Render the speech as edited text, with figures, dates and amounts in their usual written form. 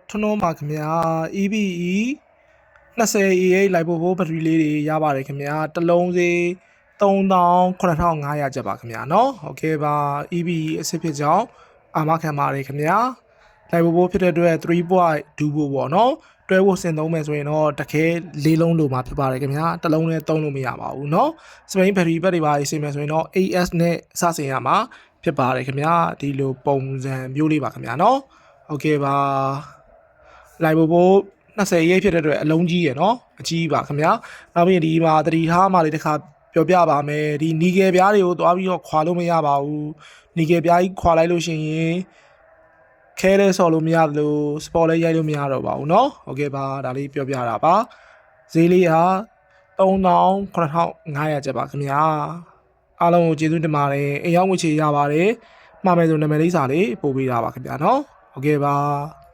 ထွန်းထွန်းပါခင်ဗျာ EBE 20A8 လိုက်ဖို့ဘက်ထရီလေးတွေရပါတယ်ခင်ဗျာတစ်လုံးစီ39,500ကျပ်ပါခင်ဗျာနော်โอเคပါ EBE အစစ်ဖြစ်ကြောင်းအာမခံပါတယ်ခင်ဗျာလိုက်ဖို့ဖြစ်တဲ့အတွက်3.2ဖို့ပေါ့နော်တွဲဖို့စင်သုံးမယ်ဆိုရင်တော့တခဲ၄လုံးလိုမှာဖြစ်ပါတယ်ခင်ဗျာတစ်လုံးနဲ့သုံးလို့မရပါဘူးเนาะစပိန်ဘက်ထရီဘက်တွေပါရေးမယ်ဆိုရင်တော့ AS နဲ့စဆင်ရမှာဖြစ်ပါတယ်ခင်ဗျာဒီလိုပုံစံမျိုးလေးပါခင်ဗျာเนาะโอเคပါလိုက်ဖို့20ရိပ်ဖြစ်တဲ့အတွက်အလုံးကြီးရယ်เนาะအကြီးပါခင်ဗျာနောက်ပြီးဒီမှာတတိထားမှလေးတစ်ခါပြောပြပါမယ်ဒီနီဂယ်ပြားတွေကိုသွားပြီးတော့ခွာလို့မရပါဘူးနီဂယ်ပြားကြီးခွာလိုက်လို့ရှိရင်ခဲလဲဆော်လို့မရသလိုစပေါ်လဲရိုက်လို့မရတော့ပါဘူးเนาะโอเคပါဒါလေးပြောပြတာပါဈေးလေးဟာ39,500ကျပ်ပါခင်ဗျာအားလုံးကိုကျေးဇူးတင်ပါတယ်အိမ်ရောက်ငွေချေရပါတယ်မှာမယ်ဆိုနာမည်လေးစာလေးပို့ပေးတာပါခင်ဗျာเนาะโอเคပါ